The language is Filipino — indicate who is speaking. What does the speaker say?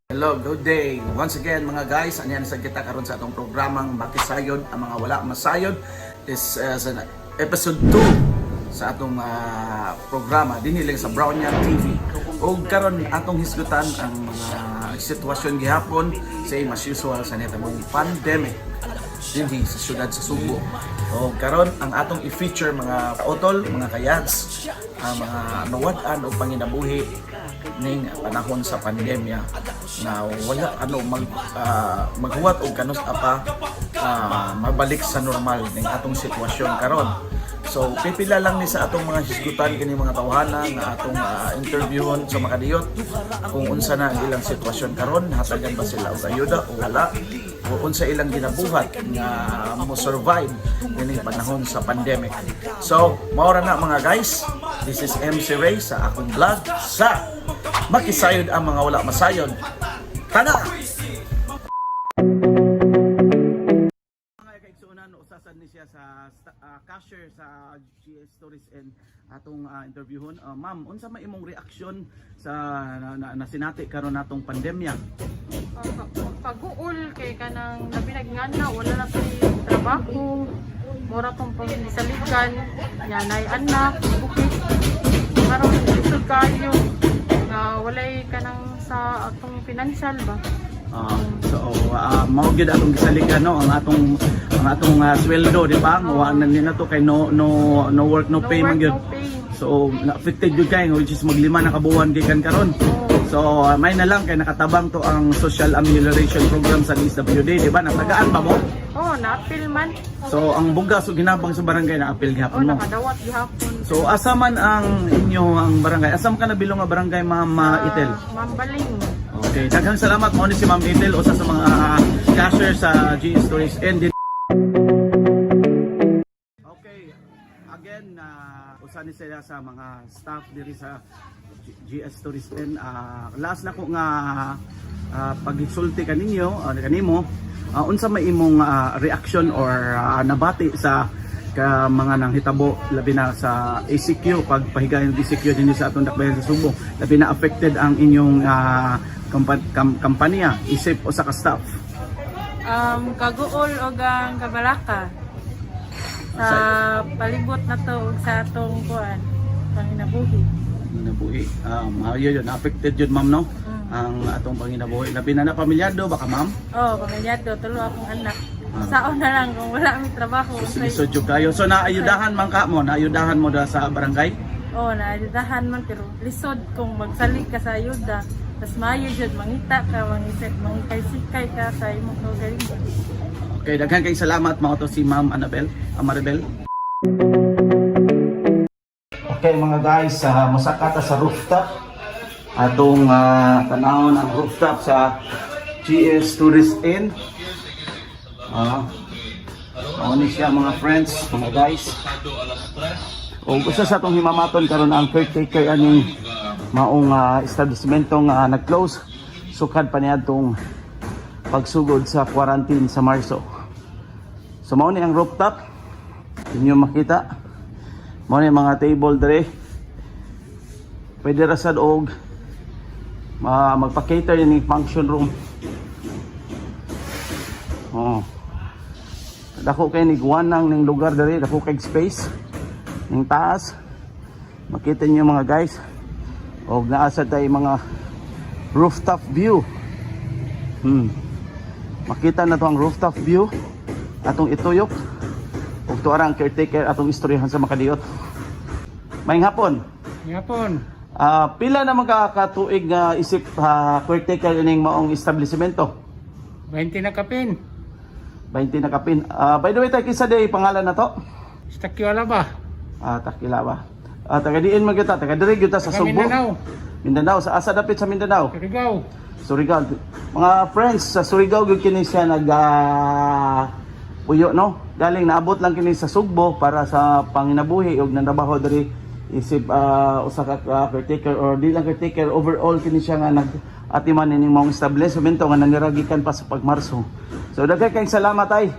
Speaker 1: Hello, good day. Once again mga guys, anyan sa kita karon sa atong programang Makisayod ang mga wala masayod. This is an episode 2 sa atong programa dinhi lang sa Brownyan TV. O karon atong hisgutan ang mga sitwasyon gihapon sa as usual sa netong pandemic dinhi sa syudad sa Subo. O karon ang atong i-feature mga otol, mga kayats, mga nawad-an o panginabuhi ning panahon sa pandemya na wala maghuwat og kanus apa mabalik sa normal ning atong sitwasyon karon. So pipila lang ni sa atong mga hisgutan kini mga tawhana nga atong interviewon sa makadiyot kung unsa na ang ilang sitwasyon karon, hatagan ba sila og ayuda o wala, o unsa ilang ginabuhat nga mo survive ining panahon sa pandemic. So mao ra na mga guys, this is MC Ray sa akong vlog sa Makisayod ang mga wala masayod. Tana! Mga kaigsuunan, usasan ni siya sa cashier sa GS Stories and atong interviewon. Ma'am, unsa may imong reaksyon sa nasinati karon natong pandemya?
Speaker 2: Pag-uul kay kanang nabinagngana, wala na kay trabaho, mura tong pangisaligan, yanay anak, bukit. Karon isod kayo na walay kanang sa atong financial ba.
Speaker 1: Mao gyud atong gisaligan no ang atong sweldo, di ba? Wa na nina to kay no work no pay man gyud. So affected jud kay which is maglima na kabuwan gikan karon. So may na lang kay nakatabang to ang social amelioration program sa DSWD, di ba? Natagaan ba mo?
Speaker 2: Na-appeal man.
Speaker 1: So ang bugas o ginabang sa barangay na appeal gihapon mo.
Speaker 2: Nakadawat gihapon.
Speaker 1: So asa man ang inyo ang barangay? Asam ka nabilong nga barangay, Ma'am Itel?
Speaker 2: Ma'am Baling.
Speaker 1: Okay, daghang salamat mo ni si Ma'am Itel usa sa mga cashier sa GS Stories and Okay, again usa ni sila sa mga staff diri sa GS Stories and last na ko nga pagsulti kaninyo kanimo. Unsa may imong reaction or nabati sa mga nanghitabo labi na sa ACQ pagpahigayon ng ACQ dinhi sa atong dakbayan sa Subo, labi na affected ang inyong kampanya isip o sa ka-staff?
Speaker 2: Kaguol og ang kabalaka sa palibot na to ug sa atong kuan panginabuhi.
Speaker 1: Panginabuhi. Yun, affected yun ma'am no? Ang atong panginabuhi. Labi na pamilyado baka ma'am?
Speaker 2: Pamilyado, tulo akong anak. Saon na lang kung wala mi trabaho.
Speaker 1: Lisod jud kayo. So naayudahan man ka mo, naayudahan mo da sa barangay?
Speaker 2: Naayudahan man pero lisod kung magsalig ka sa ayuda. Tas maayo jud mangita ka, mangikay-sikay ka sa imong kaugalingon.
Speaker 1: Okay, daghan kay salamat mga to si Ma'am Amaribel. Okay mga guys, musakata sa rooftop. Atong tanawon ang rooftop sa GS Tourist Inn. Ni siya mga friends, mga guys. O gusto sa atong himamaton karon ang caretaker aning maong establishmentong nag-close sukad pa niya itong pagsugod sa quarantine sa Marso. So mao ni ang rooftop, inyo makita mao ni mga table dire, pwede rasad og magpa-cater yung function room. Dako kay niguanang ning lugar dire, dako kay space ning taas. Makita niyo mga guys, og naasa tay mga rooftop view. Makita na to ang rooftop view atong ituyok ug tuara ang caretaker atong istoryahan sa makadiyot. Maayong hapon.
Speaker 3: Ngapon.
Speaker 1: Pila na magkakatuig nga isip caretaker ining maong establishmento?
Speaker 3: 20 na kapin.
Speaker 1: 20 na kapin. By the way, tayo kisa day pangalan na to?
Speaker 3: Stakyola ba?
Speaker 1: Takila ba? Taga diin man kita, taga diri gyud ta sa Subo. Mindanao, sa asa dapit sa Mindanao?
Speaker 3: Surigao.
Speaker 1: Surigao. Mga friends, sa Surigao gyud kini siya puyo no. Galing naabot lang kini sa Sugbo para sa panginabuhi ug nandabaho diri isip usa ka caretaker or di lang caretaker, overall kini siya nga nag-atiman ining mga establishmento nga naniragikan pa sa pagmarso. So daghan kay salamat ay